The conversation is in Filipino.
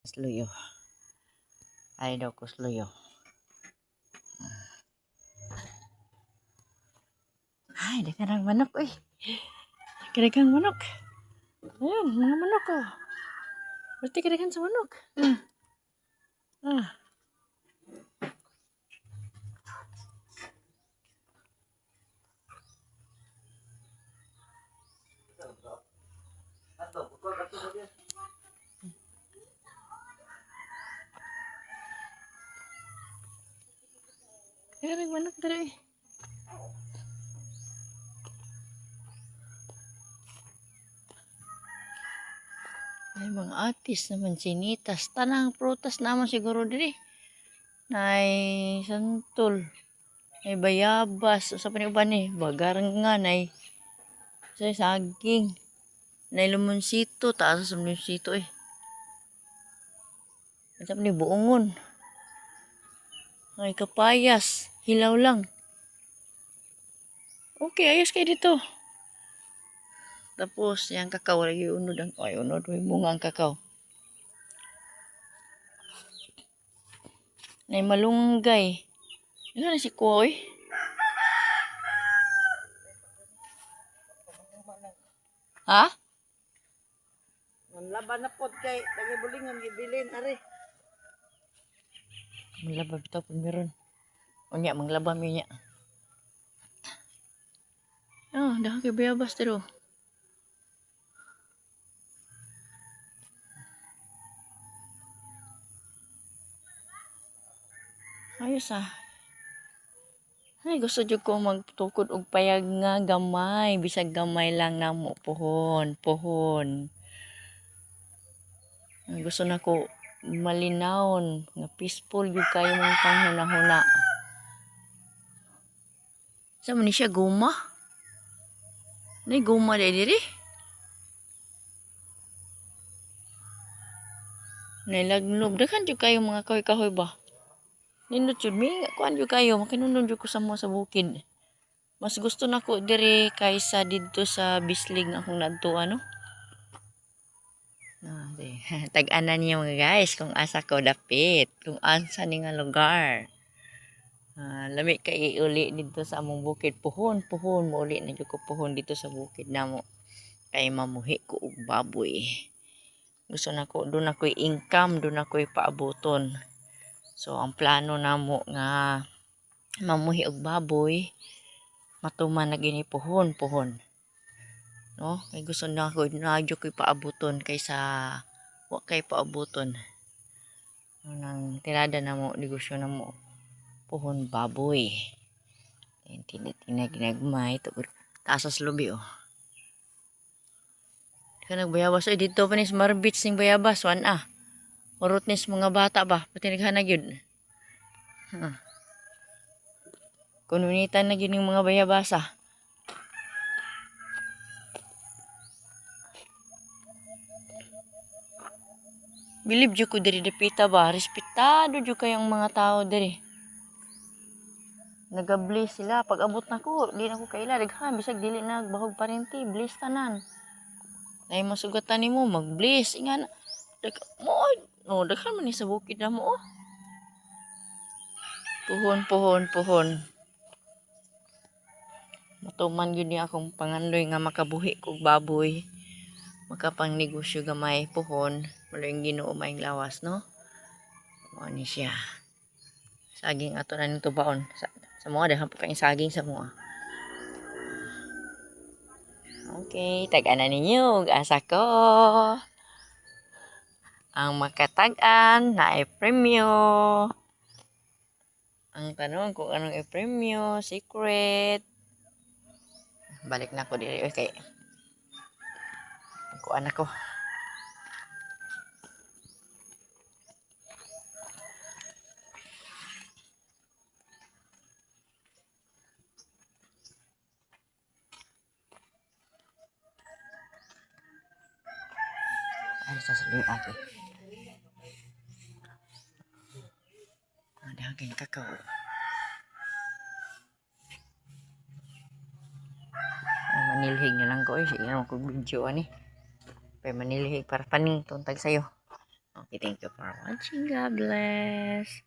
Sluyo. Ay daw ko sluyo. Ay, dagang manok eh. Dagang manok. Ayun, mga manok oh. Berarti kadagan sa manok. Ah. Dagang manok dari. Ay, mga atis naman, sinitas. Tanang prutas naman siguro diri. Nay santol. Nay bayabas. Sa paniuban eh. Bagarang nay. Sa saging. Nay limonsito. Taas sa limonsito eh. Sa ni buongon. Ay kapayas. Hilaw lang. Okay, ayos kayo dito. Tapos, yung kakao, lagi unod ang, ay unod, may bunga ang kakao. Nay malunggay. Ano na si Koy? Ha? Manlaban na pod kay lagi bulingon gibilin ari. Manglaba bitaw pag meron. Unya, manglaba mo niya. Oh, dahil kay bayabas tiro. Ayos ah. Ay, gusto jud ko magtukod og payag nga gamay. Bisag gamay lang na mo. Puhon, puhon. Gusto na ko malinawon. Nga peaceful yung kayo mong panghuna-huna. Saan man ni siya guma? Nay guma diri. Nailagnog. Dakan jud kayo mga kahoy-kahoy ba? Nindot jud mi. Kuan jud kayo. Makinundon jud ko sa mga sa bukid. Mas gusto na ko diri kaysa dito sa Bislig na akong nadtuan no. Tag-anan niyo mga guys kung asa ko dapit. Kung asa ni nga lugar. Lami kay uli dito sa among bukid. Puhon mo uli na jud ko puhon dito sa bukid namo. Kay mamuhi ko og baboy. Gusto na ko doon ako'y income, doon ako'y paabuton. So ang plano namo nga mamuhi og baboy, matuman na gini puhon. No? Kay gusto na ko nadyo ko'y paabuton kaysa wa kay paabuton. Nang tirada namo negosyo namo puhon baboy. Ginagmay to taas lubi oh. Ka nagbayabas ay dito pa ni Marbits ning bayabas wan ah. Urot nis mga bata ba pati naghanag yun. Kununitan na yun yung mga bayabasa. Bilib jud ko diri dapita ba. Respetado jud kayong mga tao diri. Nagabliss sila. Pag abot na ko, di na ko kaila. Daghan, bisag dili na bahog parenti. Bliss tanan. Ay masugatan ni mo, mag-bliss. Ingan, daghan man ni sa bukid na mo. Oh. Puhon. Matuman yun ni akong panganloy nga makabuhi kog baboy. Makapang negosyo gamay puhon. Wala yung Ginoo maing lawas, no? Ano siya. Saging ato na nito baon. Sa mga dahil pa kayong saging sa mga. Okay, tag-ana ninyo. Asa ko. Ang makatag-an na i-premyo. Ang tanong kung anong i-premyo. Secret. Balik na ako diri. Okay. Kuan ako. Ay, sasabihin ako. Ada hanggang kakao. Manilhig na lang ko eh. Sige naman kong video ani. Pero manilhig para paning tuntag sa'yo. Okay, thank you for watching. God bless.